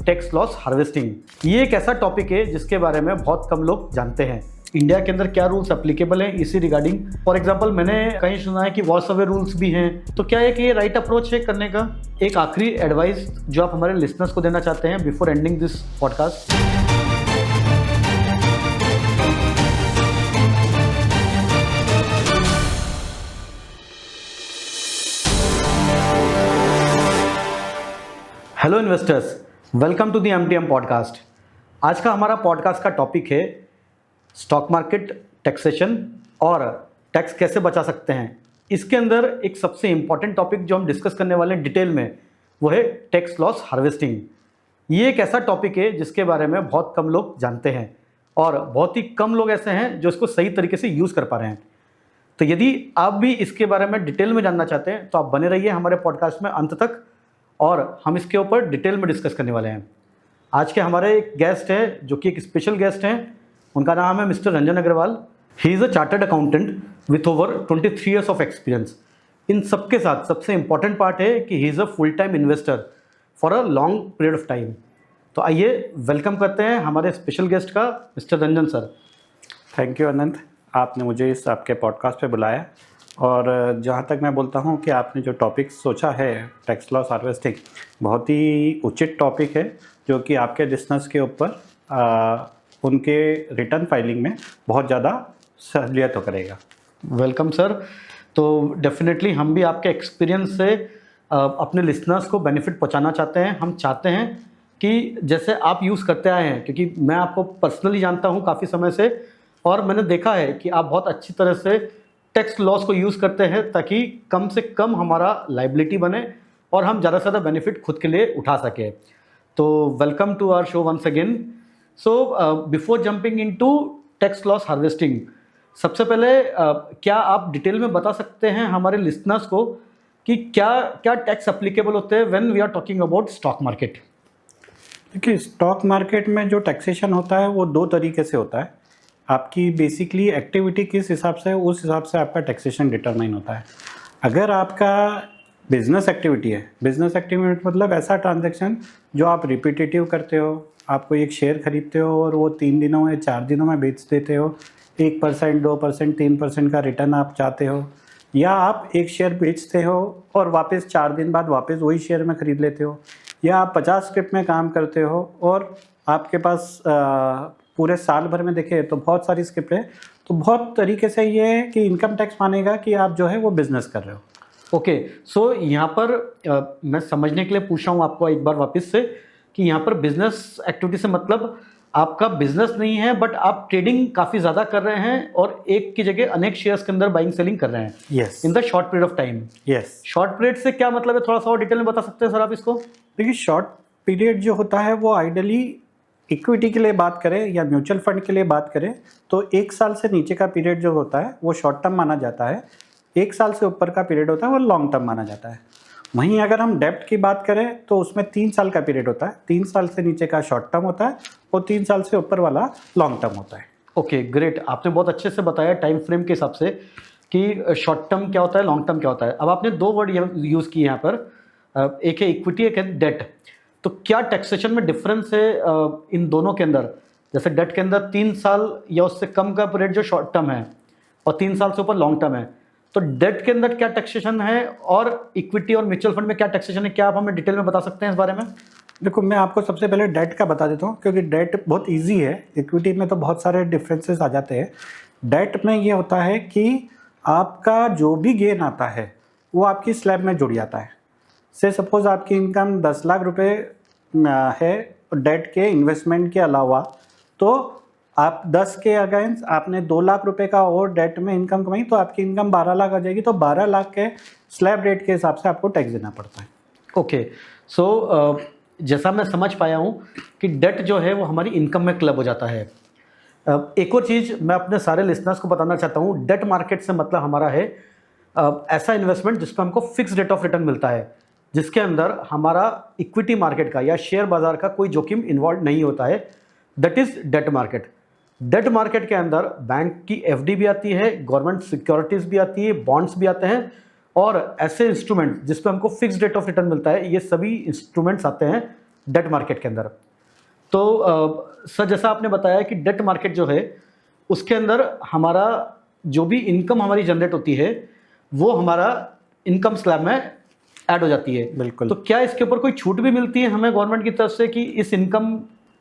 Tax loss harvesting. ये एक ऐसा टॉपिक है जिसके बारे में बहुत कम लोग जानते हैं। इंडिया के अंदर क्या रूल्स एप्लीकेबल हैं इसी रिगार्डिंग। फॉर एग्जांपल मैंने कहीं सुना है कि वॉइस ओवर रूल्स भी हैं, तो क्या है कि ये राइट अप्रोच है करने का? एक आखिरी एडवाइस जो आप हमारे लिसनर्स को देना चाहते हैं before ending this podcast. Hello investors, welcome to the MTM podcast. आज का हमारा पॉडकास्ट का टॉपिक है स्टॉक मार्केट, टैक्सेशन और टैक्स कैसे बचा सकते हैं। इसके अंदर एक सबसे इंपॉर्टेंट टॉपिक जो हम डिस्कस करने वाले हैं डिटेल में, वो है टैक्स लॉस हार्वेस्टिंग। ये एक ऐसा टॉपिक है जिसके बारे में बहुत कम लोग जानते हैं और बहुत ही कम लोग ऐसे हैं जो इसको सही तरीके से यूज़ कर पा रहे हैं। तो यदि आप भी इसके बारे में डिटेल में जानना चाहते हैं तो आप बने रहिए हमारे पॉडकास्ट में अंत तक, और हम इसके ऊपर डिटेल में डिस्कस करने वाले हैं। आज के हमारे एक गेस्ट है जो कि एक स्पेशल गेस्ट हैं। उनका नाम है mister Ranjan Agarwal. He is a chartered accountant with over 23 years of experience. इन सबके साथ सबसे इंपॉर्टेंट पार्ट है कि he is a full time investor for a long period of time. तो आइए वेलकम करते हैं हमारे स्पेशल गेस्ट का, mister Ranjan sir. Thank you Anant, आपने मुझे इस आपके पॉडकास्ट पे बुलाया। और जहाँ तक मैं बोलता हूँ कि आपने जो टॉपिक सोचा है टैक्स लॉस हार्वेस्टिंग, बहुत ही उचित टॉपिक है जो कि आपके लिसनर्स के ऊपर उनके रिटर्न फाइलिंग में बहुत ज़्यादा सहूलियत तो करेगा। Welcome sir. तो डेफिनेटली हम भी आपके एक्सपीरियंस से अपने लिसनर्स को बेनिफिट पहुंचाना चाहते हैं। हम चाहते हैं कि जैसे आप यूज़ करते आए हैं, क्योंकि मैं आपको पर्सनली जानता हूं काफ़ी समय से, और मैंने देखा है कि आप बहुत अच्छी तरह से टैक्स लॉस को यूज़ करते हैं ताकि कम से कम हमारा लाइबिलिटी बने और हम ज़्यादा से ज़्यादा बेनिफिट खुद के लिए उठा सकें। तो welcome to our show once again. So before jumping into tax loss harvesting, सबसे पहले क्या आप डिटेल में बता सकते हैं हमारे लिसनर्स को कि क्या क्या टैक्स एप्लीकेबल होते हैं when we are talking about stock market? देखिए, स्टॉक मार्केट में जो टैक्सेशन होता है वो दो तरीके से होता है। आपकी बेसिकली एक्टिविटी किस हिसाब से, उस हिसाब से आपका टैक्सेशन डिटरमाइन होता है। अगर आपका बिजनेस एक्टिविटी है, बिजनेस एक्टिविटी मतलब ऐसा ट्रांजैक्शन जो आप रिपीटेटिव करते हो, आप कोई एक शेयर खरीदते हो और वो 3 दिनों या 4 दिनों में बेच देते हो, 1%, 2%, 3% का रिटर्न आप चाहते हो, या आप एक शेयर बेचते हो और वापस 4 दिन बाद वापस वही शेयर में खरीद लेते हो, या आप 50 स्क्रिप्ट में काम करते हो और आपके पास पूरे साल भर में देखें तो बहुत सारी स्क्रिप्ट है। तो बहुत तरीके से ये है कि इनकम टैक्स मानेगा कि आप जो है वो बिजनेस कर रहे हो। ओके, सो यहाँ पर मैं समझने के लिए पूछा हूँ आपको एक बार वापस से कि यहाँ पर बिजनेस एक्टिविटी से मतलब आपका बिजनेस नहीं है, बट आप ट्रेडिंग काफ़ी ज़्यादा कर रहे हैं और एक की जगह अनेक शेयर्स के अंदर बाइंग सेलिंग कर रहे हैं। Yes, in the short period of time. Yes. Short period से क्या मतलब है, थोड़ा सा और डिटेल में बता सकते हैं सर आप इसको? देखिए, शॉर्ट पीरियड जो होता है वो आइडियली इक्विटी के लिए बात करें या म्यूचुअल फंड के लिए बात करें तो 1 साल से नीचे का पीरियड जो होता है वो शॉर्ट टर्म माना जाता है। 1 साल से ऊपर का पीरियड होता है वो लॉन्ग टर्म माना जाता है। वहीं अगर हम डेब्ट की बात करें तो उसमें 3 साल का पीरियड होता है। 3 साल से नीचे का शॉर्ट टर्म होता है और 3 साल से ऊपर वाला लॉन्ग टर्म होता है। Okay, great. आपने बहुत अच्छे से बताया टाइम फ्रेम के हिसाब से कि शॉर्ट टर्म क्या होता है, लॉन्ग टर्म क्या होता है। अब आपने 2 वर्ड यूज़ किए यहाँ पर, एक है इक्विटी, एक है डेट। तो क्या टैक्सेशन में डिफरेंस है इन दोनों के अंदर? जैसे डेट के अंदर 3 साल या उससे कम का पीरियड जो शॉर्ट टर्म है और 3 साल से ऊपर लॉन्ग टर्म है, तो डेट के अंदर क्या टैक्सेशन है और इक्विटी और म्यूचुअल फंड में क्या टैक्सेशन है? क्या आप हमें डिटेल में बता सकते हैं इस बारे में? देखो, मैं आपको सबसे पहले डेट का बता देता हूँ क्योंकि डेट बहुत ईजी है। इक्विटी में तो बहुत सारे डिफरेंसेस आ जाते हैं। डेट में ये होता है कि आपका जो भी गेन आता है वो आपकी स्लैब में जुड़ जाता है। से सपोज आपकी इनकम 10 लाख रुपए है डेट के इन्वेस्टमेंट के अलावा, तो आप 10 के अगेंस्ट आपने 2 लाख रुपए का और डेट में इनकम कमाई तो आपकी इनकम 12 लाख आ जाएगी। तो 12 लाख के स्लैब रेट के हिसाब से आपको टैक्स देना पड़ता है। ओके, सो जैसा मैं समझ पाया हूँ कि डेट जो है वो हमारी इनकम में क्लब हो जाता है। एक और चीज़ मैं अपने सारे लिसनर्स को बताना चाहता हूँ, डेट मार्केट से मतलब हमारा है ऐसा इन्वेस्टमेंट जिसको हमको फिक्स रेट ऑफ रिटर्न मिलता है, जिसके अंदर हमारा इक्विटी मार्केट का या शेयर बाजार का कोई जोखिम इन्वॉल्व नहीं होता है। That is debt market. Debt market के अंदर बैंक की एफडी भी आती है, गवर्नमेंट सिक्योरिटीज भी आती है, बॉन्ड्स भी आते हैं, और ऐसे इंस्ट्रूमेंट जिस पे हमको फिक्स रेट ऑफ रिटर्न मिलता है, ये सभी इंस्ट्रूमेंट्स आते हैं डेट मार्केट के अंदर। तो सर जैसा आपने बताया कि डेट मार्केट जो है उसके अंदर हमारा जो भी इनकम हमारी जनरेट होती है वो हमारा इनकम स्लैब में ऐड हो जाती है। बिल्कुल। तो क्या इसके ऊपर कोई छूट भी मिलती है हमें गवर्नमेंट की तरफ से कि इस इनकम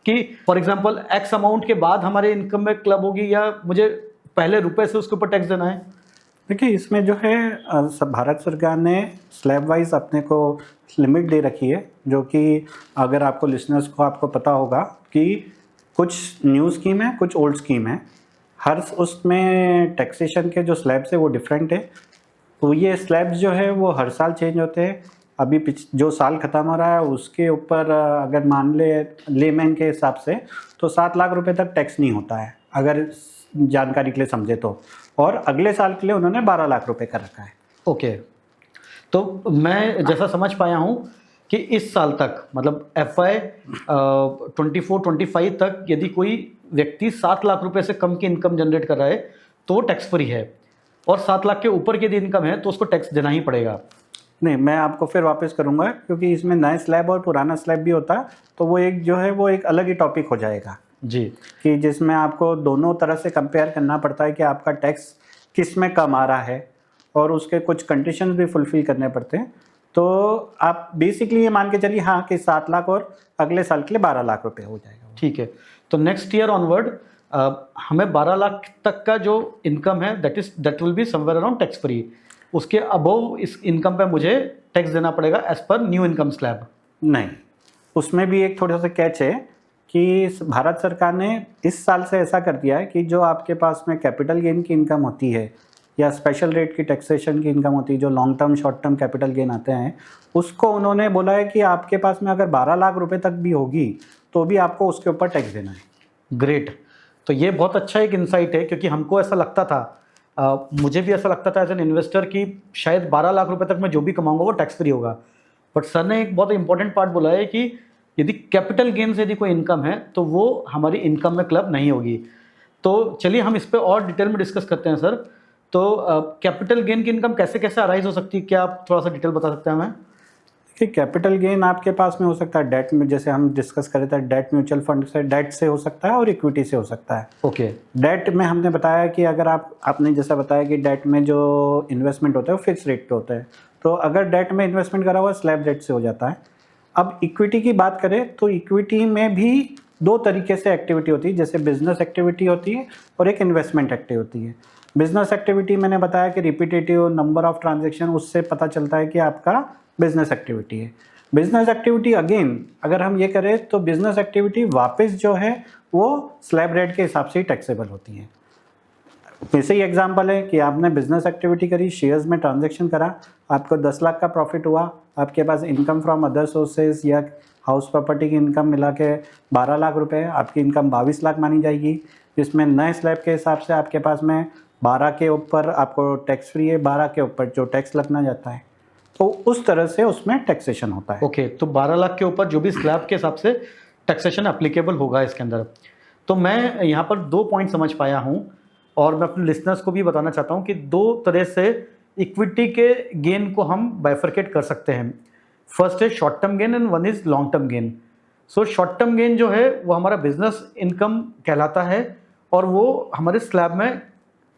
की फॉर एग्जांपल एक्स अमाउंट के बाद हमारे इनकम में क्लब होगी, या मुझे पहले रुपए से उसके ऊपर टैक्स देना है? देखिए इसमें जो है भारत सरकार ने स्लैब वाइज अपने को लिमिट दे रखी है, जो कि अगर आपको लिसनर्स को आपको पता होगा कि कुछ न्यू स्कीम है, कुछ ओल्ड स्कीम है, हर उसमें टैक्सेशन के जो स्लैब्स है वो डिफरेंट है। तो ये स्लैब्स जो है वो हर साल चेंज होते हैं। अभी जो साल ख़त्म हो रहा है उसके ऊपर अगर मान लेमैन के हिसाब से तो 7 लाख रुपए तक टैक्स नहीं होता है, अगर जानकारी के लिए समझे तो। और अगले साल के लिए उन्होंने 12 लाख रुपए कर रखा है। ओके, तो मैं जैसा समझ पाया हूँ कि इस साल तक मतलब FY 24-25 तक यदि कोई व्यक्ति 7 लाख रुपए से कम की इनकम जनरेट कर रहा है तो वो टैक्स फ्री है, और 7 लाख के ऊपर की यदि इनकम है तो उसको टैक्स देना ही पड़ेगा। नहीं, मैं आपको फिर वापस करूंगा, क्योंकि इसमें नए स्लैब और पुराना स्लैब भी होता है, तो वो एक जो है वो एक अलग ही टॉपिक हो जाएगा जी, कि जिसमें आपको दोनों तरह से कंपेयर करना पड़ता है कि आपका टैक्स किस में कम आ रहा है, और उसके कुछ कंडीशंस भी फुलफिल करने पड़ते हैं। तो आप बेसिकली ये मान के चलिए हाँ कि 7 लाख और अगले साल के लिए 12 लाख रुपए हो जाएगा। ठीक है, तो नेक्स्ट ईयर ऑनवर्ड हमें 12 लाख तक का जो इनकम है that will be somewhere around tax free. उसके अबव इस इनकम पे मुझे टैक्स देना पड़ेगा as per new income slab? नहीं, उसमें भी एक थोड़ा सा कैच है कि भारत सरकार ने इस साल से ऐसा कर दिया है कि जो आपके पास में कैपिटल गेन की इनकम होती है या स्पेशल रेट की टैक्सेशन की इनकम होती है, जो long term short term capital gain आते हैं, उसको उन्होंने बोला है कि आपके पास में अगर 12 लाख रुपए तक भी होगी तो भी आपको उसके ऊपर टैक्स देना है। ग्रेट, तो ये बहुत अच्छा एक इंसाइट है, क्योंकि हमको ऐसा लगता था, मुझे भी ऐसा लगता था एज एन इन्वेस्टर कि शायद 12 लाख रुपए तक मैं जो भी कमाऊंगा वो टैक्स फ्री होगा। बट सर ने एक बहुत इंपॉर्टेंट पार्ट बोला है कि यदि कैपिटल गेन से यदि कोई इनकम है तो वो हमारी इनकम में क्लब नहीं होगी। तो चलिए हम इस पर और डिटेल में डिस्कस करते हैं सर। तो कैपिटल गेन की इनकम कैसे कैसे अराइज हो सकती है, क्या आप थोड़ा सा डिटेल बता सकते हैं हमें? कि कैपिटल गेन आपके पास में हो सकता है डेट में, जैसे हम डिस्कस कर रहे थे, डेट म्यूचुअल फंड से, डेट से हो सकता है और इक्विटी से हो सकता है। ओके, डेट में हमने बताया कि अगर आपने जैसा बताया कि डेट में जो इन्वेस्टमेंट होता है वो फिक्स रेट पे होता है, तो अगर डेट में इन्वेस्टमेंट करा हुआ स्लैब डेट से हो जाता है। अब इक्विटी की बात करें तो इक्विटी में भी 2 तरीके से एक्टिविटी होती है, जैसे बिजनेस एक्टिविटी होती है और एक इन्वेस्टमेंट एक्टिविटी होती है। बिजनेस एक्टिविटी मैंने बताया कि रिपीटेटिव नंबर ऑफ ट्रांजेक्शन, उससे पता चलता है कि आपका बिजनेस एक्टिविटी है। बिजनेस एक्टिविटी अगेन अगर हम ये करें तो बिजनेस एक्टिविटी वापस जो है वो स्लैब रेट के हिसाब से ही टैक्सेबल होती है। वैसे ही एग्जांपल है कि आपने बिजनेस एक्टिविटी करी, शेयर्स में ट्रांजैक्शन करा, आपको 10 लाख का प्रॉफिट हुआ, आपके पास इनकम फ्रॉम अदर सोर्सेज या हाउस प्रॉपर्टी की इनकम मिला के 12 लाख रुपए, आपकी इनकम 22 लाख मानी जाएगी, जिसमें नए स्लैब के हिसाब से आपके पास में 12 के ऊपर आपको टैक्स फ्री है, 12 के ऊपर जो टैक्स लगना जाता है, तो उस तरह से उसमें टैक्सेशन होता है। ओके, तो 12 लाख के ऊपर जो भी स्लैब के हिसाब से टैक्सेशन एप्लीकेबल होगा इसके अंदर। तो मैं यहाँ पर 2 पॉइंट समझ पाया हूँ, और मैं अपने लिसनर्स को भी बताना चाहता हूँ कि 2 तरह से इक्विटी के गेन को हम बाइफरकेट कर सकते हैं। फर्स्ट है short term gain and one is long term gain. So short term gain जो है वो हमारा बिजनेस इनकम कहलाता है और वो हमारे स्लैब में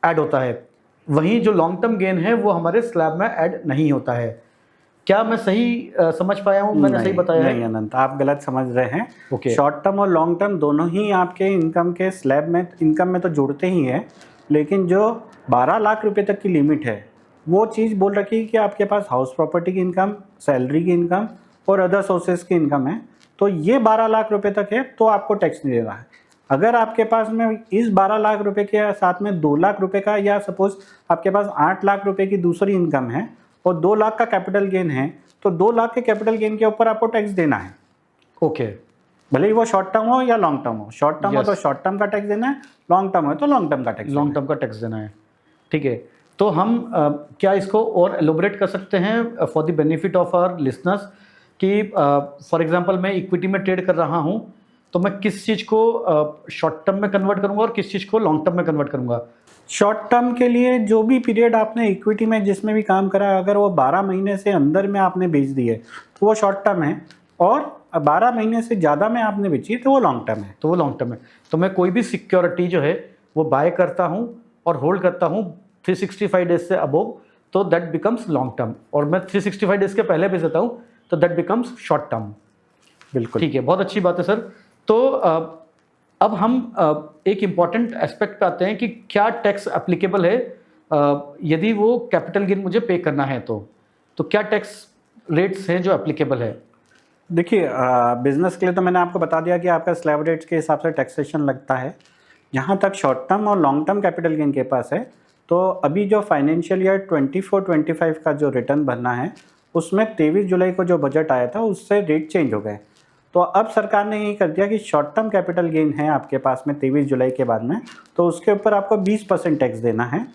ऐड होता है। वहीं जो लॉन्ग टर्म गेन है वो हमारे स्लैब में ऐड नहीं होता है। क्या मैं सही समझ पाया हूँ? मैंने सही बताया है? नहीं अनंत, आप गलत समझ रहे हैं। ओके, शॉर्ट टर्म और लॉन्ग टर्म दोनों ही आपके इनकम के स्लैब में, इनकम में तो जुड़ते ही हैं, लेकिन जो 12 लाख रुपए तक की लिमिट है वो चीज़ बोल रखी है कि आपके पास हाउस प्रॉपर्टी की इनकम, सैलरी की इनकम और अदर सोर्सेज की इनकम है, तो ये 12 लाख रुपए तक है तो आपको टैक्स नहीं दे रहा है। अगर आपके पास में इस 12 लाख रुपए के साथ में 2 लाख रुपए का, या सपोज आपके पास 8 लाख रुपए की दूसरी इनकम है और 2 लाख का कैपिटल गेन है, तो 2 लाख के कैपिटल गेन के ऊपर आपको टैक्स देना है। ओके, भले ही वो शॉर्ट टर्म हो या लॉन्ग टर्म हो। शॉर्ट टर्म हो तो शॉर्ट टर्म का टैक्स देना है, लॉन्ग टर्म हो तो लॉन्ग टर्म का टैक्स देना है। ठीक है, तो हम क्या इसको और एलोबरेट कर सकते हैं for the benefit of our listeners कि फॉर एग्जांपल मैं इक्विटी में ट्रेड कर रहा हूं तो मैं किस चीज़ को शॉर्ट टर्म में कन्वर्ट करूंगा और किस चीज़ को लॉन्ग टर्म में कन्वर्ट करूंगा? शॉर्ट टर्म के लिए जो भी पीरियड आपने इक्विटी में जिसमें भी काम करा, अगर वो 12 महीने से अंदर में आपने बेच दी है तो वो शॉर्ट टर्म है, और 12 महीने से ज़्यादा में आपने बेची है तो वो लॉन्ग टर्म है। तो वो लॉन्ग टर्म है। तो मैं कोई भी सिक्योरिटी जो है वो बाय करता हूँ और होल्ड करता हूँ 365 डेज से अबोव, तो दैट बिकम्स लॉन्ग टर्म। और मैं 365 डेज के पहले बेच देता हूँ तो दैट बिकम्स शॉर्ट टर्म। बिल्कुल ठीक है, बहुत अच्छी बात है सर। तो अब हम एक इम्पॉर्टेंट एस्पेक्ट पे आते हैं कि क्या टैक्स एप्लीकेबल है यदि वो कैपिटल गेन मुझे पे करना है तो क्या टैक्स रेट्स हैं जो एप्लीकेबल है? देखिए, बिजनेस के लिए तो मैंने आपको बता दिया कि आपका स्लैब रेट्स के हिसाब से टैक्सेशन लगता है। जहाँ तक शॉर्ट टर्म और लॉन्ग टर्म कैपिटल गेन के पास है, तो अभी जो फाइनेंशियल ईयर 24-25 का जो रिटर्न भरना है, उसमें 23 जुलाई को जो बजट आया था उससे रेट चेंज हो गए। तो अब सरकार ने ये कर दिया कि शॉर्ट टर्म कैपिटल गेन है आपके पास में 23 जुलाई के बाद में, तो उसके ऊपर आपको 20% टैक्स देना है,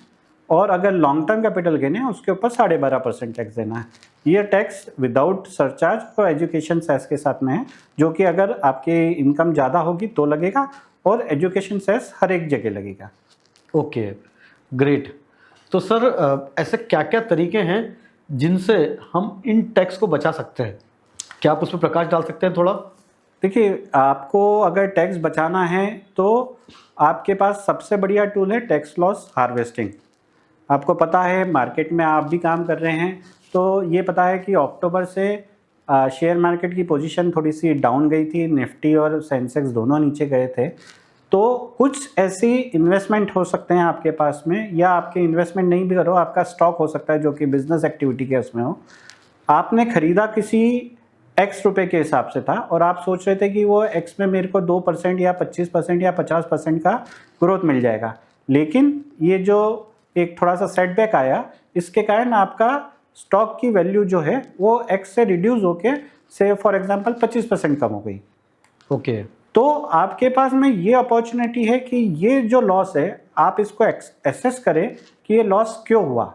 और अगर लॉन्ग टर्म कैपिटल गेन है उसके ऊपर 12.5% टैक्स देना है। ये टैक्स विदाउट सरचार्ज और एजुकेशन सेस के साथ में है, जो कि अगर आपकी इनकम ज़्यादा होगी तो लगेगा, और एजुकेशन सेस हर एक जगह लगेगा। Okay, great. तो सर ऐसे क्या क्या तरीके हैं जिनसे हम इन टैक्स को बचा सकते हैं? क्या आप उस पर प्रकाश डाल सकते हैं थोड़ा? देखिए, आपको अगर टैक्स बचाना है तो आपके पास सबसे बढ़िया टूल है टैक्स लॉस हार्वेस्टिंग। आपको पता है, मार्केट में आप भी काम कर रहे हैं, तो ये पता है कि अक्टूबर से शेयर मार्केट की पोजीशन थोड़ी सी डाउन गई थी, निफ्टी और सेंसेक्स दोनों नीचे गए थे। तो कुछ ऐसी इन्वेस्टमेंट हो सकते हैं आपके पास में, या आपके इन्वेस्टमेंट नहीं भी करो, आपका स्टॉक हो सकता है जो कि बिजनेस एक्टिविटी के उसमें हो। आपने खरीदा किसी एक्स रुपए के हिसाब से था, और आप सोच रहे थे कि वो एक्स में मेरे को 2% या 25% या 50% का ग्रोथ मिल जाएगा, लेकिन ये जो एक थोड़ा सा सेटबैक आया, इसके कारण आपका स्टॉक की वैल्यू जो है वो एक्स से रिड्यूस होके से फॉर एग्जांपल 25% कम हो गई। ओके। तो आपके पास में ये अपॉर्चुनिटी है कि ये जो लॉस है आप इसको एसेस करें कि ये लॉस क्यों हुआ।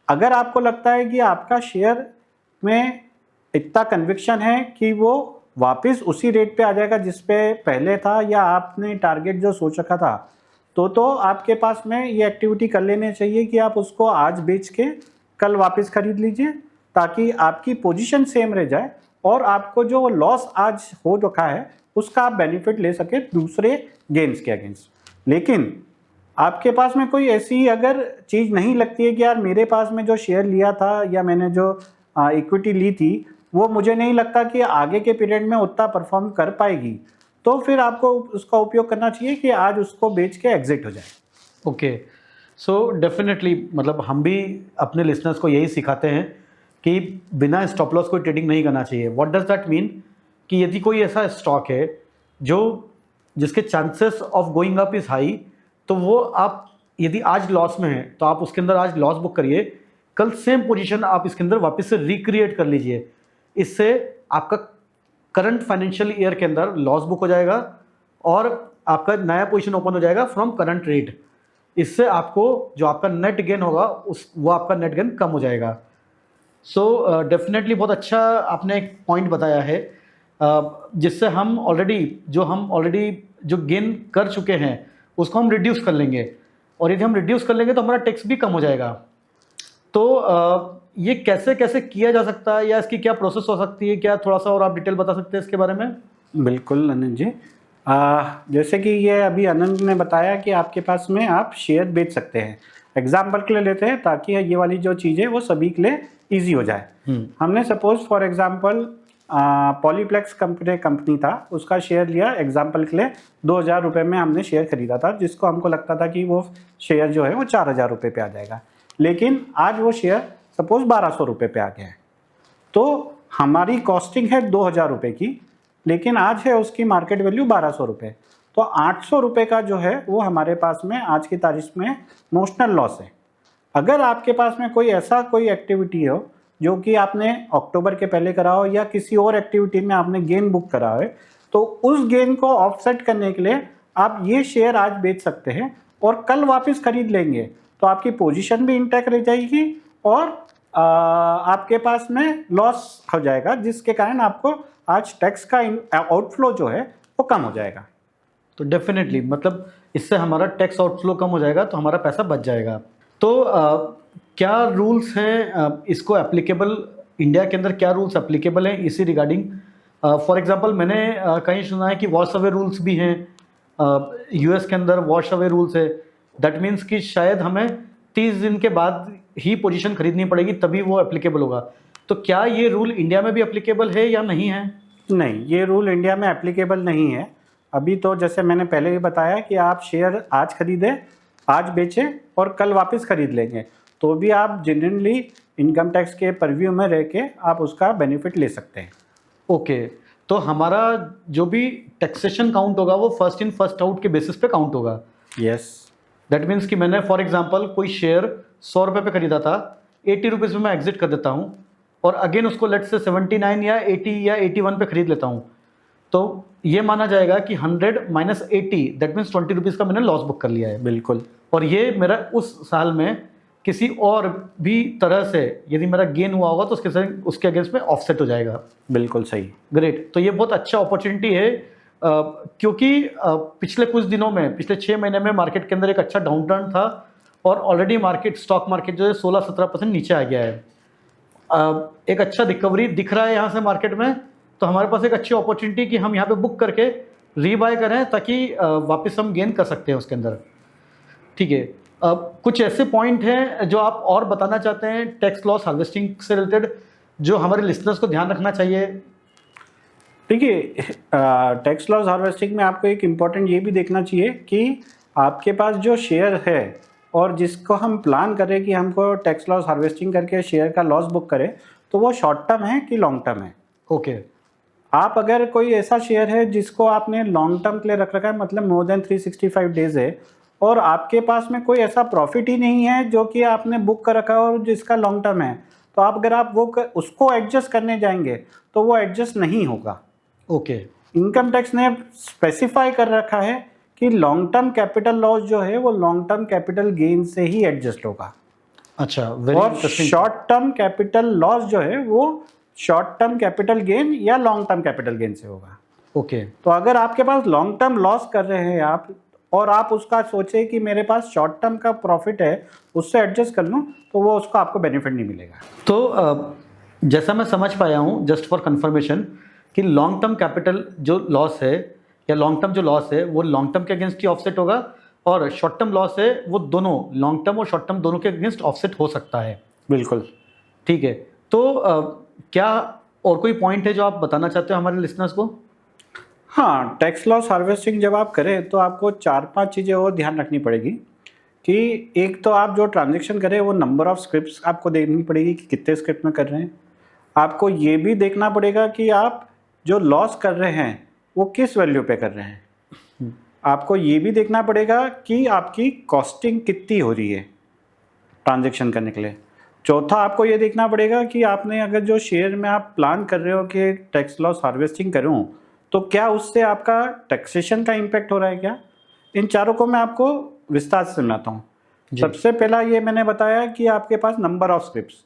अगर आपको लगता है कि आपका शेयर में इतना कन्विक्शन है कि वो वापस उसी रेट पे आ जाएगा जिस पे पहले था, या आपने टारगेट जो सोच रखा था, तो आपके पास में ये एक्टिविटी कर लेनी चाहिए कि आप उसको आज बेच के कल वापस खरीद लीजिए, ताकि आपकी पोजीशन सेम रह जाए और आपको जो लॉस आज हो रखा है उसका आप बेनिफिट ले सके दूसरे गेन्स के अगेंस्ट। लेकिन आपके पास में कोई ऐसी अगर चीज़ नहीं लगती है कि यार मेरे पास में जो शेयर लिया था या मैंने जो इक्विटी ली थी वो मुझे नहीं लगता कि आगे के पीरियड में उतना परफॉर्म कर पाएगी, तो फिर आपको उसका उपयोग करना चाहिए कि आज उसको बेच के एग्जिट हो जाए। ओके, सो डेफिनेटली मतलब हम भी अपने लिसनर्स को यही सिखाते हैं कि बिना स्टॉप लॉस कोई ट्रेडिंग नहीं करना चाहिए। What does that mean? कि यदि कोई ऐसा स्टॉक है जो जिसके chances of going up is high, तो वो आप यदि आज लॉस में है तो आप उसके अंदर आज लॉस बुक करिए, कल सेम पोजीशन आप इसके अंदर वापस से रिक्रिएट कर लीजिए। इससे आपका करंट फाइनेंशियल ईयर के अंदर लॉस बुक हो जाएगा और आपका नया पोजीशन ओपन हो जाएगा फ्रॉम करंट रेट। इससे आपको जो आपका नेट गेन होगा वो आपका नेट गेन कम हो जाएगा। सो डेफिनेटली बहुत अच्छा आपने एक पॉइंट बताया है, जिससे हम ऑलरेडी जो गेन कर चुके हैं उसको हम रिड्यूस कर लेंगे, और यदि हम रिड्यूस कर लेंगे तो हमारा टैक्स भी कम हो जाएगा। तो ये कैसे कैसे किया जा सकता है या इसकी क्या प्रोसेस हो सकती है? क्या थोड़ा सा और आप डिटेल बता सकते हैं इसके बारे में? बिल्कुल आनंद जी, जैसे कि ये अभी आनंद ने बताया कि आपके पास में आप शेयर बेच सकते हैं। एग्जाम्पल के लिए लेते हैं ताकि ये वाली जो चीज़ है वो सभी के लिए ईजी हो जाए। हमने suppose for example Polyplex company था, उसका शेयर लिया एग्जाम्पल के लिए 2,000 रुपये में हमने शेयर खरीदा था, जिसको हमको लगता था कि वो शेयर जो है वो 4,000 रुपये पे आ जाएगा, लेकिन आज वो शेयर सपोज 1,200 रुपये पे आ गया है। तो हमारी कॉस्टिंग है 2,000 रुपये की, लेकिन आज है उसकी मार्केट वैल्यू 1,200 रुपये, तो 800 रुपये का जो है वो हमारे पास में आज की तारीख में नोशनल लॉस है। अगर आपके पास में कोई एक्टिविटी हो जो कि आपने अक्टूबर के पहले करा हो या किसी और एक्टिविटी में आपने गेन बुक करा है, तो उस गेन को ऑफसेट करने के लिए आप ये शेयर आज बेच सकते हैं और कल वापस खरीद लेंगे, तो आपकी पोजीशन भी इंटैक्ट रह जाएगी और आपके पास में लॉस हो जाएगा, जिसके कारण आपको आज टैक्स का आउटफ्लो जो है वो कम हो जाएगा। तो डेफिनेटली मतलब इससे हमारा टैक्स आउटफ्लो कम हो जाएगा, तो हमारा पैसा बच जाएगा। तो क्या रूल्स हैं इसको एप्लीकेबल, इंडिया के अंदर क्या रूल्स एप्लीकेबल हैं इसी रिगार्डिंग? फॉर एग्जांपल मैंने कहीं सुना है कि वॉश अवे रूल्स भी हैं, यूएस के अंदर वॉश अवे रूल्स है। दैट मीन्स कि शायद हमें 30 दिन के बाद ही पोजीशन खरीदनी पड़ेगी, तभी वो एप्लीकेबल होगा। तो क्या ये रूल इंडिया में भी एप्लीकेबल है या नहीं है? नहीं, ये रूल इंडिया में एप्लीकेबल नहीं है। अभी तो जैसे मैंने पहले भी बताया कि आप शेयर आज खरीदें, आज बेचें और कल वापस खरीद लेंगे, तो भी आप जेन्युइनली इनकम टैक्स के परव्यू में रह के आप उसका बेनिफिट ले सकते हैं। ओके, तो हमारा जो भी टैक्सेशन काउंट होगा वो फर्स्ट इन फर्स्ट आउट के बेसिस पे काउंट होगा। यस। दैट मीन्स कि मैंने फॉर एग्जांपल कोई शेयर 100 रुपये पे खरीदा था, 80 रुपीज़ में मैं एग्जिट कर देता हूँ और अगेन उसको लेट से 79 या 80 या 81 पे खरीद लेता हूँ, तो ये माना जाएगा कि 100 माइनस 80 दैट मीन्स 20 रुपीज़ का मैंने लॉस बुक कर लिया है। बिल्कुल। और ये मेरा उस साल में किसी और भी तरह से यदि मेरा गेन हुआ होगा तो उसके अगेंस्ट में ऑफसेट हो जाएगा। बिल्कुल सही। ग्रेट, तो ये बहुत अच्छा अपॉर्चुनिटी है, क्योंकि पिछले कुछ दिनों में, पिछले 6 महीने में मार्केट के अंदर एक अच्छा डाउन टर्न था और ऑलरेडी स्टॉक मार्केट जो है 16-17% नीचे आ गया है। एक अच्छा रिकवरी दिख रहा है यहाँ से मार्केट में, तो हमारे पास एक अच्छी अपॉर्चुनिटी कि हम यहाँ पे बुक करके रीबाय करें ताकि वापस हम गेन कर सकते हैं उसके अंदर। ठीक है, कुछ ऐसे पॉइंट हैं जो आप और बताना चाहते हैं टैक्स लॉस हार्वेस्टिंग से रिलेटेड जो हमारे लिसनर्स को ध्यान रखना चाहिए? देखिए, टैक्स लॉस हार्वेस्टिंग में आपको एक इम्पॉर्टेंट ये भी देखना चाहिए कि आपके पास जो शेयर है और जिसको हम प्लान करें कि हमको टैक्स लॉस हार्वेस्टिंग करके शेयर का लॉस बुक करें, तो वो शॉर्ट टर्म है कि लॉन्ग टर्म है। ओके। आप अगर कोई ऐसा शेयर है जिसको आपने लॉन्ग टर्म के लिए रख रखा है, मतलब मोर देन 365 डेज है, और आपके पास में कोई ऐसा प्रॉफिट ही नहीं है जो कि आपने बुक कर रखा है और जिसका लॉन्ग टर्म है, तो आप अगर आप उसको एडजस्ट करने जाएंगे तो वो एडजस्ट नहीं होगा। ओके। इनकम टैक्स ने स्पेसिफाई कर रखा है कि लॉन्ग टर्म कैपिटल लॉस जो है वो लॉन्ग टर्म कैपिटल गेन से ही एडजस्ट होगा। अच्छा, और शॉर्ट टर्म कैपिटल लॉस जो है वो शॉर्ट टर्म कैपिटल गेन या लॉन्ग टर्म कैपिटल गेन से होगा। ओके। तो अगर आपके पास लॉन्ग टर्म लॉस कर रहे हैं आप और आप उसका सोचे कि मेरे पास शॉर्ट टर्म का प्रॉफिट है उससे एडजस्ट कर लूँ, तो वो उसको आपको बेनिफिट नहीं मिलेगा। तो जैसा मैं समझ पाया हूँ, जस्ट फॉर कंफर्मेशन, कि लॉन्ग टर्म कैपिटल जो लॉस है या लॉन्ग टर्म जो लॉस है वो लॉन्ग टर्म के अगेंस्ट ही ऑफसेट होगा और शॉर्ट टर्म लॉस है वो दोनों लॉन्ग टर्म और शॉर्ट टर्म दोनों के अगेंस्ट ऑफसेट हो सकता है। बिल्कुल। ठीक है, तो क्या और कोई पॉइंट है जो आप बताना चाहते हो हमारे लिसनर्स को? हाँ, टैक्स लॉस हार्वेस्टिंग जब आप करें तो आपको 4-5 चीज़ें और ध्यान रखनी पड़ेगी कि एक तो आप जो ट्रांजैक्शन करें वो नंबर ऑफ स्क्रिप्ट्स आपको देखनी पड़ेगी कि कितने स्क्रिप्ट में कर रहे हैं। आपको ये भी देखना पड़ेगा कि आप जो लॉस कर रहे हैं वो किस वैल्यू पे कर रहे हैं। आपको ये भी देखना पड़ेगा कि आपकी कॉस्टिंग कितनी हो रही है ट्रांजैक्शन करने के लिए। चौथा, आपको ये देखना पड़ेगा कि आपने अगर जो शेयर में आप प्लान कर रहे हो कि टैक्स लॉस हार्वेस्टिंग करूं, तो क्या उससे आपका टैक्सेशन का इम्पैक्ट हो रहा है क्या। इन चारों को मैं आपको विस्तार से समझाता हूँ। सबसे पहला ये मैंने बताया कि आपके पास नंबर ऑफ स्क्रिप्ट्स,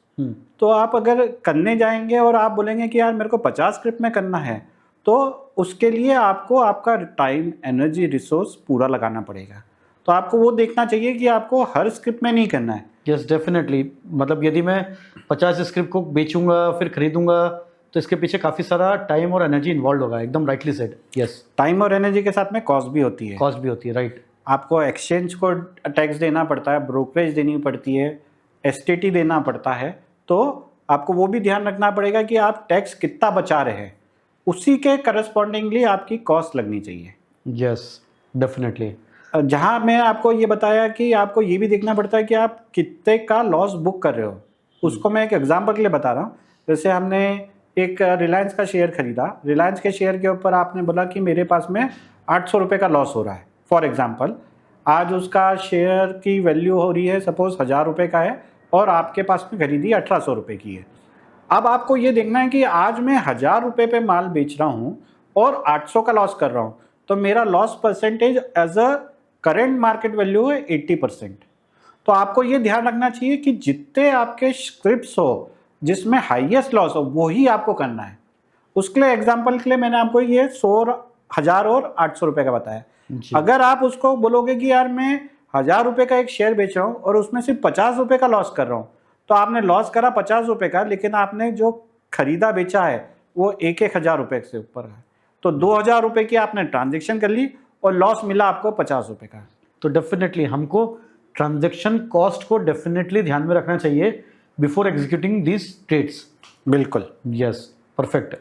तो आप अगर करने जाएंगे और आप बोलेंगे कि यार मेरे को 50 स्क्रिप्ट में करना है, तो उसके लिए आपको आपका टाइम, एनर्जी, रिसोर्स पूरा लगाना पड़ेगा। तो आपको वो देखना चाहिए कि आपको हर स्क्रिप्ट में नहीं करना है। Yes, definitely. मतलब यदि मैं 50 स्क्रिप्ट को बेचूंगा फिर खरीदूंगा तो इसके पीछे काफ़ी सारा टाइम और एनर्जी इन्वॉल्व होगा। एकदम राइटली सेड। यस, टाइम और एनर्जी के साथ में कॉस्ट भी होती है। कॉस्ट भी होती है, राइट। आपको एक्सचेंज को टैक्स देना पड़ता है, ब्रोकरेज देनी पड़ती है, एसटीटी देना पड़ता है, तो आपको वो भी ध्यान रखना पड़ेगा कि आप टैक्स कितना बचा रहे हैं, उसी के करस्पॉन्डिंगली आपकी कॉस्ट लगनी चाहिए। Yes, definitely. जहाँ मैं आपको ये बताया कि आपको ये भी देखना पड़ता है कि आप कितने का लॉस बुक कर रहे हो, उसको मैं एक एग्जांपल के लिए बता रहा हूँ। जैसे हमने एक रिलायंस का शेयर खरीदा, रिलायंस के शेयर के ऊपर आपने बोला कि मेरे पास में 800 रुपये का लॉस हो रहा है। फॉर एग्जांपल, आज उसका शेयर की वैल्यू हो रही है सपोज 1000 रुपये का है और आपके पास में खरीदी 1800 रुपये की है। अब आपको ये देखना है कि आज मैं 1000 रुपये पे माल बेच रहा हूँ और 800 का लॉस कर रहा हूँ, तो मेरा loss percentage as a current market value है 80%। तो आपको ये ध्यान रखना चाहिए कि जितने आपके स्क्रिप्ट्स हो जिसमें हाईएस्ट लॉस हो वही आपको करना है। उसके लिए एग्जांपल के लिए मैंने आपको ये 100, 1000 और 800 रुपये का बताया। अगर आप उसको बोलोगे कि यार मैं 1000 रुपये का एक शेयर बेच रहा हूँ और उसमें सिर्फ 50 रुपये का लॉस कर रहा हूँ, तो आपने लॉस करा 50 रुपये का, लेकिन आपने जो खरीदा बेचा है वो 1,000 रुपये से ऊपर है, तो 2,000 रुपये की आपने ट्रांजेक्शन कर ली और लॉस मिला आपको 50 रुपये का। तो डेफिनेटली हमको ट्रांजैक्शन कॉस्ट को डेफिनेटली ध्यान में रखना चाहिए बिफोर एग्जीक्यूटिंग दिस ट्रेड्स। बिल्कुल। Yes, perfect.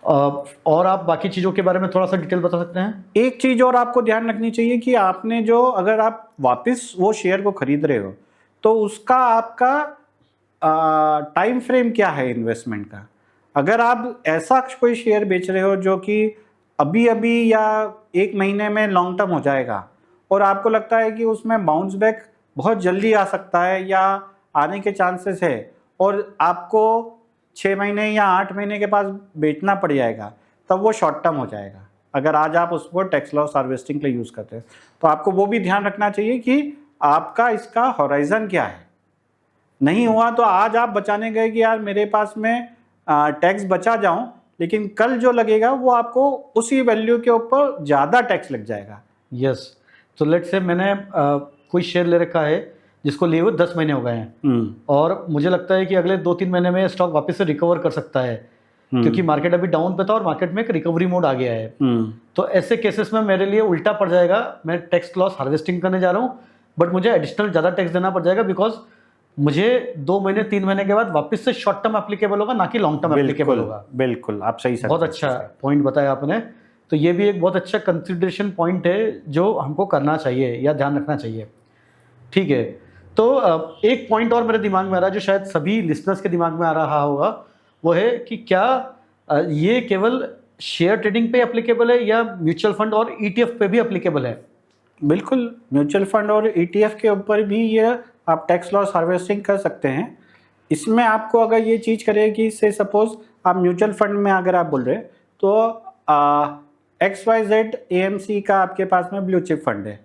और आप बाकी चीज़ों के बारे में थोड़ा सा डिटेल बता सकते हैं? एक चीज़ और आपको ध्यान रखनी चाहिए कि आपने जो, अगर आप वापस वो शेयर को खरीद रहे हो तो उसका आपका टाइम फ्रेम क्या है इन्वेस्टमेंट का। अगर आप ऐसा कोई शेयर बेच रहे हो जो कि अभी अभी या 1 महीने में लॉन्ग टर्म हो जाएगा और आपको लगता है कि उसमें बाउंस बैक बहुत जल्दी आ सकता है या आने के चांसेस है और आपको 6 महीने या 8 महीने के पास बेचना पड़ जाएगा, तब वो शॉर्ट टर्म हो जाएगा। अगर आज आप उसको टैक्स लॉस हार्वेस्टिंग के लिए यूज़ करते हैं तो आपको वो भी ध्यान रखना चाहिए कि आपका इसका होराइजन क्या है। नहीं हुआ तो आज आप बचाने गए कि यार मेरे पास में टैक्स बचा जाऊं, लेकिन कल जो लगेगा वो आपको उसी वैल्यू के ऊपर ज़्यादा टैक्स लग जाएगा। यस, तो लेट्स से मैंने कोई शेयर ले रखा है जिसको लिए हुए 10 महीने हो गए हैं और मुझे लगता है कि अगले 2-3 महीने में स्टॉक वापस से रिकवर कर सकता है क्योंकि मार्केट अभी डाउन पे था और मार्केट में एक रिकवरी मोड आ गया है। तो ऐसे केसेस में मेरे लिए उल्टा पड़ जाएगा, मैं टैक्स लॉस हार्वेस्टिंग करने जा रहा हूँ बट मुझे एडिशनल ज़्यादा टैक्स देना पड़ जाएगा बिकॉज मुझे 2 महीने 3 महीने के बाद वापस से शॉर्ट टर्म एप्लीकेबल होगा, ना कि लॉन्ग टर्म एप्लीकेबल होगा। बिल्कुल, आप सही समझे। बहुत अच्छा पॉइंट बताया आपने। तो ये भी एक बहुत अच्छा कंसिडरेशन पॉइंट है जो हमको करना चाहिए या ध्यान रखना चाहिए। ठीक है, तो एक पॉइंट और मेरे दिमाग में आ रहा है जो शायद सभी लिसनर्स के दिमाग में आ रहा होगा, वो है कि क्या ये केवल शेयर ट्रेडिंग पे एप्लीकेबल है या म्यूचुअल फंड और ईटीएफ पे भी एप्लीकेबल है? बिल्कुल, म्यूचुअल फंड और ईटीएफ के ऊपर भी ये आप टैक्स लॉस हार्वेस्टिंग कर सकते हैं। इसमें आपको अगर ये चीज़ करे कि से सपोज आप म्यूचुअल फंड में अगर आप बोल रहे हैं तो XYZ AMC का आपके पास में ब्लू चिप फंड है,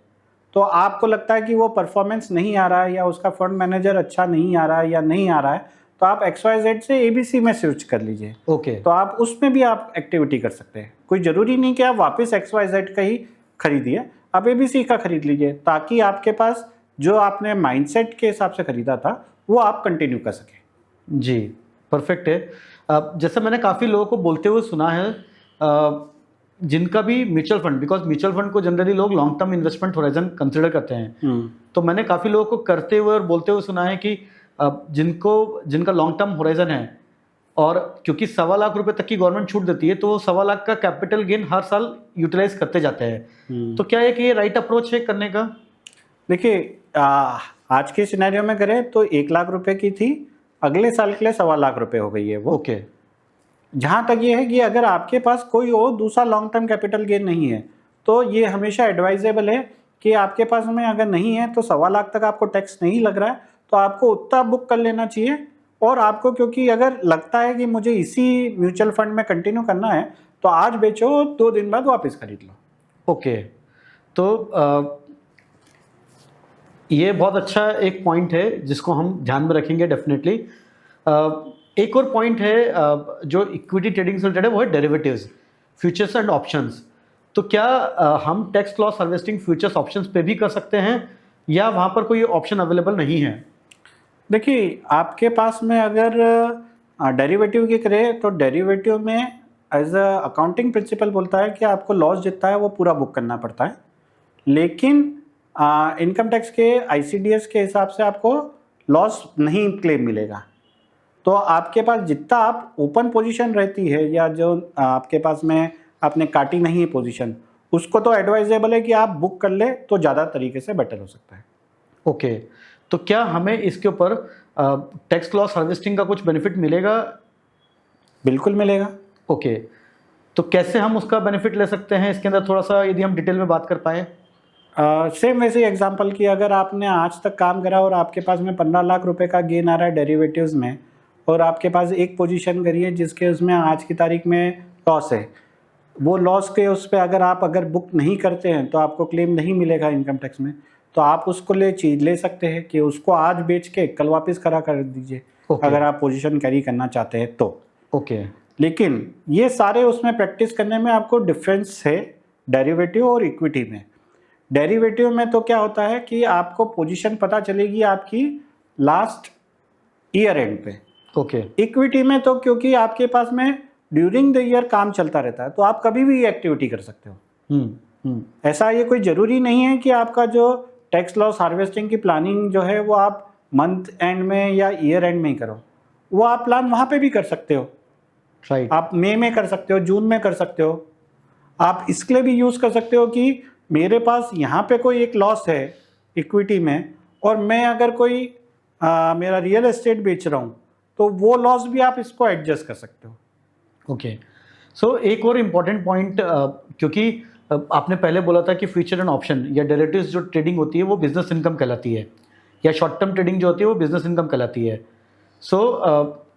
तो आपको लगता है कि वो परफॉर्मेंस नहीं आ रहा है या उसका फंड मैनेजर अच्छा नहीं आ रहा है या नहीं आ रहा है, तो आप XYZ से ABC में स्विच कर लीजिए। ओके, तो आप उसमें भी आप एक्टिविटी कर सकते हैं। कोई ज़रूरी नहीं कि आप वापस XYZ का ही खरीदिए, आप ABC का खरीद लीजिए ताकि आपके पास जो आपने माइंडसेट के हिसाब से खरीदा था वो आप कंटिन्यू कर सकें। जी, परफेक्ट है। जैसे मैंने काफ़ी लोगों को बोलते हुए सुना है जिनका भी mutual fund, because mutual fund को जनरली लोग long term investment horizon consider करते हैं, तो मैंने काफ़ी लोगों को करते हुए और बोलते हुए सुना है कि जिनका लॉन्ग टर्म होराइजन है और क्योंकि 1.25 लाख रुपए तक की गवर्नमेंट छूट देती है तो वो 1.25 लाख का कैपिटल गेन हर साल यूटिलाइज करते जाते हैं। तो क्या है कि ये राइट अप्रोच है करने का? देखिए, आज के सिनेरियो में करें तो 1 लाख रुपए की थी, अगले साल के लिए 1.25 लाख रुपए हो गई है वो। ओके, जहाँ तक ये है कि अगर आपके पास कोई और दूसरा लॉन्ग टर्म कैपिटल गेन नहीं है तो ये हमेशा एडवाइजेबल है कि आपके पास में अगर नहीं है तो 1.25 लाख तक आपको टैक्स नहीं लग रहा है तो आपको उतना बुक कर लेना चाहिए। और आपको क्योंकि अगर लगता है कि मुझे इसी म्यूचुअल फंड में कंटिन्यू करना है तो आज बेचो, 2 दिन बाद वापस खरीद लो। ओके, तो ये बहुत अच्छा एक पॉइंट है जिसको हम ध्यान में रखेंगे डेफिनेटली। एक और पॉइंट है जो इक्विटी ट्रेडिंग से रिलेटेड है, वो है डेरिवेटिव्स, फ्यूचर्स एंड ऑप्शंस। तो क्या हम tax loss harvesting futures options पे भी कर सकते हैं या वहाँ पर कोई ऑप्शन अवेलेबल नहीं है? देखिए, आपके पास में अगर डेरिवेटिव की करें तो डेरिवेटिव में एज अ अकाउंटिंग प्रिंसिपल बोलता है कि आपको लॉस जितना है वो पूरा बुक करना पड़ता है, लेकिन इनकम टैक्स के ICDS के हिसाब से आपको लॉस नहीं क्लेम मिलेगा। तो आपके पास जितना आप ओपन पोजीशन रहती है या जो आपके पास में आपने काटी नहीं है पोजीशन, उसको तो एडवाइजेबल है कि आप बुक कर ले तो ज़्यादा तरीके से बेटर हो सकता है। ओके, तो क्या हमें इसके ऊपर टैक्स लॉस हार्वेस्टिंग का कुछ बेनिफिट मिलेगा? बिल्कुल मिलेगा। ओके, तो कैसे हम उसका बेनिफिट ले सकते हैं इसके अंदर थोड़ा सा यदि हम डिटेल में बात कर पाएँ? सेम वैसे एग्जांपल की अगर आपने आज तक काम करा और आपके पास में 15 लाख रुपए का गेन आ रहा है डेरिवेटिव्स में और आपके पास एक पोजीशन करी है जिसके उसमें आज की तारीख में लॉस है, वो लॉस के उस पर अगर बुक नहीं करते हैं तो आपको क्लेम नहीं मिलेगा इनकम टैक्स में, तो आप उसको ले सकते हैं कि उसको आज बेच के कल वापस खड़ा कर दीजिए। अगर आप पोजीशन कैरी करना चाहते हैं तो। ओके, लेकिन ये सारे उसमें प्रैक्टिस करने में आपको डिफरेंस है डेरिवेटिव और इक्विटी में। डेरिवेटिव में तो क्या होता है कि आपको पोजीशन पता चलेगी आपकी लास्ट ईयर एंड पे। ओके, इक्विटी में तो क्योंकि आपके पास में ड्यूरिंग द ईयर काम चलता रहता है, तो आप कभी भी ये एक्टिविटी कर सकते हो। ऐसा ये कोई ज़रूरी नहीं है कि आपका जो टैक्स लॉस हार्वेस्टिंग की प्लानिंग जो है वो आप मंथ एंड में या ईयर एंड में ही करो, वो आप प्लान वहाँ पे भी कर सकते हो। राइट। आप मई में कर सकते हो, जून में कर सकते हो। आप इसके लिए भी यूज़ कर सकते हो कि मेरे पास यहाँ पे कोई एक लॉस है इक्विटी में, और मैं अगर कोई मेरा रियल एस्टेट बेच रहा हूँ, तो वो लॉस भी आप इसको एडजस्ट कर सकते हो। ओके। सो एक और इम्पॉर्टेंट पॉइंट, क्योंकि आपने पहले बोला था कि फ्यूचर एंड ऑप्शन या डेरिवेटिव्स जो ट्रेडिंग होती है वो बिजनेस इनकम कहलाती है, या शॉर्ट टर्म ट्रेडिंग जो होती है वो बिजनेस इनकम कहलाती है। सो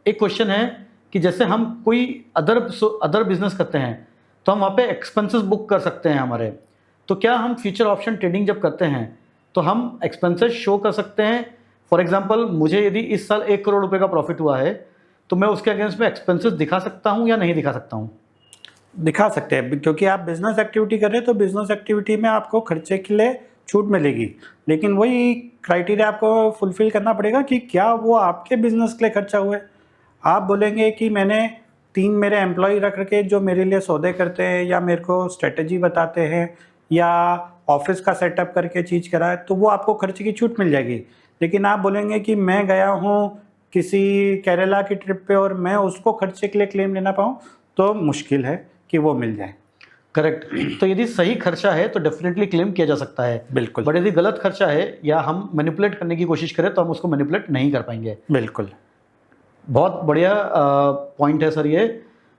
एक क्वेश्चन है कि जैसे हम कोई अदर बिजनेस करते हैं तो हम वहाँ पे एक्सपेंसेस बुक कर सकते हैं हमारे, तो क्या हम फ्यूचर ऑप्शन ट्रेडिंग जब करते हैं तो हम एक्सपेंसेस शो कर सकते हैं? फॉर एग्जांपल, मुझे यदि इस साल 1 करोड़ रुपए का प्रॉफिट हुआ है तो मैं उसके अगेंस्ट में एक्सपेंसेस दिखा सकता हूँ या नहीं दिखा सकता हूँ? दिखा सकते हैं, क्योंकि आप बिजनेस एक्टिविटी कर रहे हैं तो बिजनेस एक्टिविटी में आपको खर्चे के लिए छूट मिलेगी, लेकिन वही क्राइटेरिया आपको फुलफिल करना पड़ेगा कि क्या वो आपके बिजनेस के लिए खर्चा हुआ है। आप बोलेंगे कि मैंने 3 मेरे एम्प्लॉय रख रखे जो मेरे लिए सौदे करते हैं या मेरे को स्ट्रेटजी बताते हैं या ऑफिस का सेटअप करके चीज़ कराए, तो वो आपको खर्चे की छूट मिल जाएगी। लेकिन आप बोलेंगे कि मैं गया हूँ किसी केरला की ट्रिप पे और मैं उसको खर्चे के लिए क्लेम लेना पाऊँ, तो मुश्किल है कि वो मिल जाए। करेक्ट। तो यदि सही खर्चा है तो डेफिनेटली क्लेम किया जा सकता है। बिल्कुल। बट यदि गलत खर्चा है या हम मैनिपुलेट करने की कोशिश करें तो हम उसको मैनिपुलेट नहीं कर पाएंगे। बिल्कुल। बहुत बढ़िया पॉइंट है सर ये,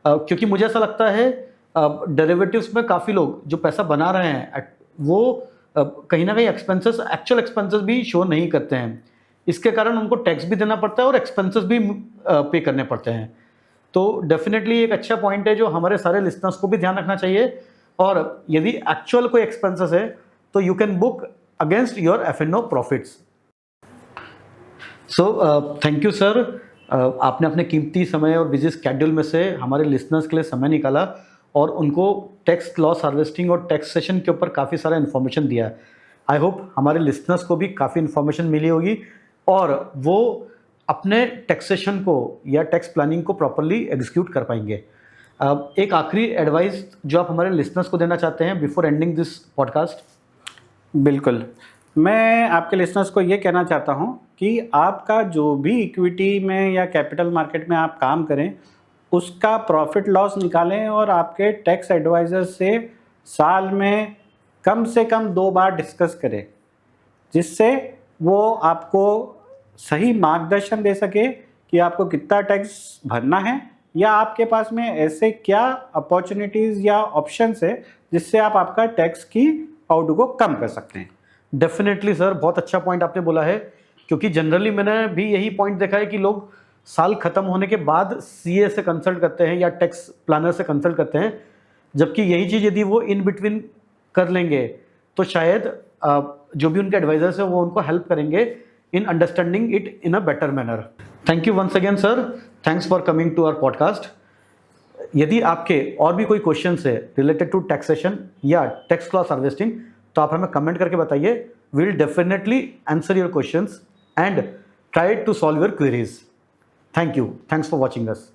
क्योंकि मुझे ऐसा लगता है डेरिवेटिव्स में काफ़ी लोग जो पैसा बना रहे हैं वो कहीं ना कहीं एक्चुअल एक्सपेंसेस भी शो नहीं करते हैं। इसके कारण उनको टैक्स भी देना पड़ता है और एक्सपेंसेस भी पे करने पड़ते हैं। तो डेफिनेटली एक अच्छा पॉइंट है जो हमारे सारे लिसनर्स को भी ध्यान रखना चाहिए। और यदि एक्चुअल कोई एक्सपेंसेस है तो you can book against your F&O profits. So thank you sir, आपने अपने कीमती समय और बिजी स्केड्यूल में से हमारे लिसनर्स के लिए समय निकाला और उनको टैक्स लॉस हार्वेस्टिंग और टैक्सेशन के ऊपर काफ़ी सारा इन्फॉर्मेशन दिया। आई होप हमारे लिसनर्स को भी काफ़ी इन्फॉर्मेशन मिली होगी और वो अपने टैक्सेशन को या टैक्स प्लानिंग को प्रॉपरली एग्जीक्यूट कर पाएंगे। एक आखिरी एडवाइस जो आप हमारे लिसनर्स को देना चाहते हैं बिफोर एंडिंग दिस पॉडकास्ट? बिल्कुल, मैं आपके लिसनर्स को ये कहना चाहता हूँ कि आपका जो भी इक्विटी में या कैपिटल मार्केट में आप काम करें, उसका प्रॉफिट लॉस निकालें और आपके टैक्स एडवाइज़र से साल में कम से कम 2 बार डिस्कस करें, जिससे वो आपको सही मार्गदर्शन दे सके कि आपको कितना टैक्स भरना है या आपके पास में ऐसे क्या अपॉर्चुनिटीज़ या ऑप्शंस है जिससे आप आपका टैक्स की आउट को कम कर सकते हैं। डेफिनेटली सर, बहुत अच्छा पॉइंट आपने बोला है, क्योंकि जनरली मैंने भी यही पॉइंट देखा है कि लोग साल खत्म होने के बाद CA से कंसल्ट करते हैं या टैक्स प्लानर से कंसल्ट करते हैं, जबकि यही चीज़ यदि वो इन बिटवीन कर लेंगे तो शायद जो भी उनके एडवाइजर्स हैं वो उनको हेल्प करेंगे in understanding it in a better manner. Thank you once again sir. Thanks for coming to our podcast. यदि आपके और भी कोई क्वेश्चंस है रिलेटेड टू टैक्सेशन या टैक्स लॉस हार्वेस्टिंग तो आप हमें कमेंट करके बताइए. We will definitely answer your questions and try to solve your queries. Thank you. Thanks for watching us.